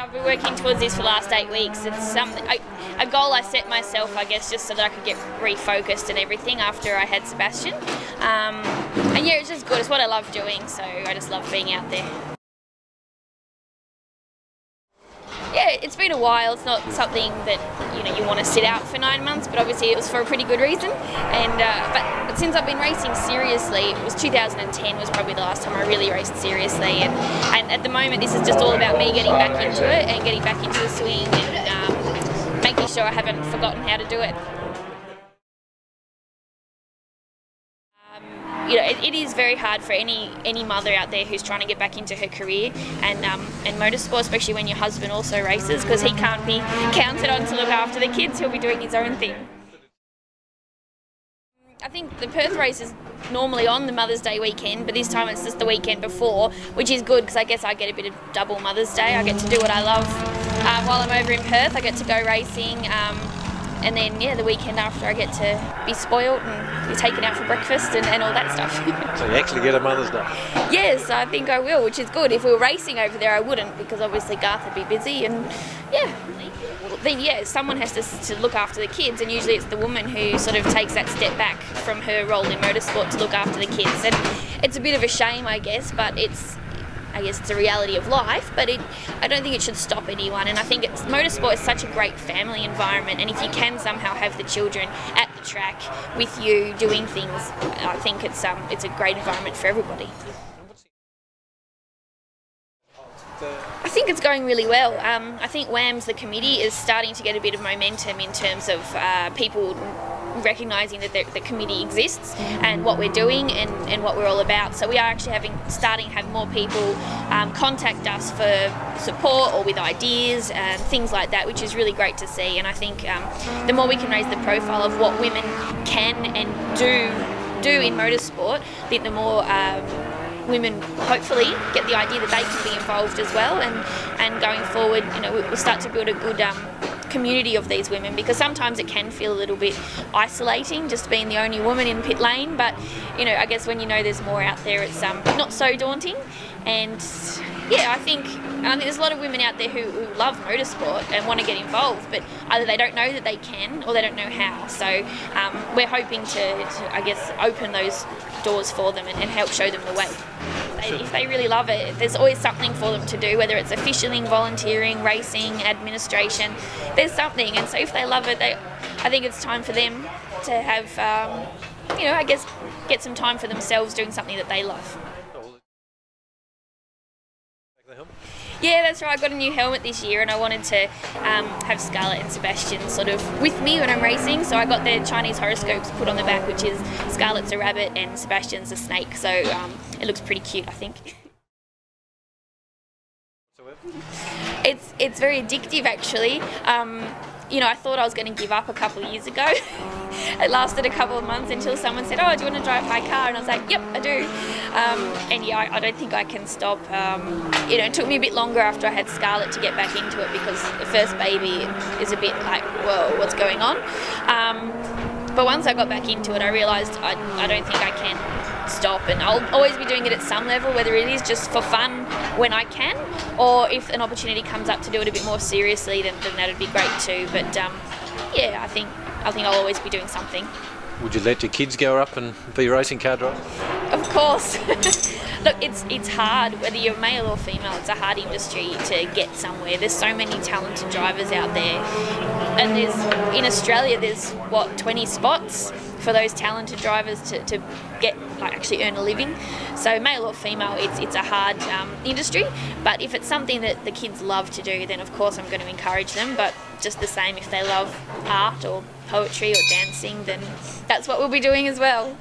I've been working towards this for the last 8 weeks. It's a goal I set myself, I guess, just so that I could get refocused and everything after I had Sebastian. And yeah, it's just good. It's what I love doing, so I just love being out there. Yeah, it's been a while. It's not something that you want to sit out for 9 months, but obviously it was for a pretty good reason. And but since I've been racing seriously, it was 2010 was probably the last time I really raced seriously. And at the moment, this is just all about me getting back into it and getting back into the swing and making sure I haven't forgotten how to do it. It is very hard for any mother out there who's trying to get back into her career and motorsport, especially when your husband also races, because he can't be counted on to look after the kids. He'll be doing his own thing. I think the Perth race is normally on the Mother's Day weekend, but this time it's just the weekend before, which is good because I guess I get a bit of double Mother's Day. I get to do what I love while I'm over in Perth. I get to go racing. And then, yeah, the weekend after I get to be spoilt and be taken out for breakfast and all that stuff. So you actually get a Mother's Day? Yes, I think I will, which is good. If we were racing over there, I wouldn't, because obviously Garth would be busy. And yeah, then yeah, someone has to look after the kids, and usually it's the woman who sort of takes that step back from her role in motorsport to look after the kids. And it's a bit of a shame, I guess, but I guess it's a reality of life, but I don't think it should stop anyone. And I think motorsport is such a great family environment, and if you can somehow have the children at the track with you doing things, I think it's a great environment for everybody. I think it's going really well. I think WAMS, the committee, is starting to get a bit of momentum in terms of people recognising that the committee exists and what we're doing and what we're all about. So we are actually starting to have more people contact us for support or with ideas and things like that, which is really great to see. And I think the more we can raise the profile of what women can and do in motorsport, I think the more women hopefully get the idea that they can be involved as well, and going forward, we'll start to build a good community of these women, because sometimes it can feel a little bit isolating just being the only woman in pit lane, but I guess when there's more out there, it's not so daunting. And yeah, I think there's a lot of women out there who love motorsport and want to get involved, but either they don't know that they can or they don't know how. So we're hoping to I guess, open those doors for them and help show them the way. If they really love it, there's always something for them to do, whether it's officialing, volunteering, racing, administration. There's something, and so if they love it, I think it's time for them to have, I guess, get some time for themselves doing something that they love. Yeah, that's right. I got a new helmet this year, and I wanted to have Scarlett and Sebastian sort of with me when I'm racing. So I got the Chinese horoscopes put on the back, which is Scarlett's a rabbit and Sebastian's a snake. So it looks pretty cute, I think. It's very addictive, actually. I thought I was going to give up a couple of years ago. It lasted a couple of months until someone said, "Oh, do you want to drive my car?" And I was like, "Yep, I do." And yeah, I don't think I can stop. It took me a bit longer after I had Scarlett to get back into it, because the first baby is a bit like, whoa, what's going on? But once I got back into it, I realised I don't think I can stop, and I'll always be doing it at some level, whether it is just for fun when I can, or if an opportunity comes up to do it a bit more seriously, then that would be great too. But yeah, I think I'll always be doing something. Would you let your kids go up and be racing car drivers? Of course. Look, it's hard, whether you're male or female. It's a hard industry to get somewhere. There's so many talented drivers out there, and in Australia there's 20 spots for those talented drivers to get, actually earn a living. So male or female, it's a hard industry, but if it's something that the kids love to do, then of course I'm going to encourage them. But just the same, if they love art or poetry or dancing, then that's what we'll be doing as well.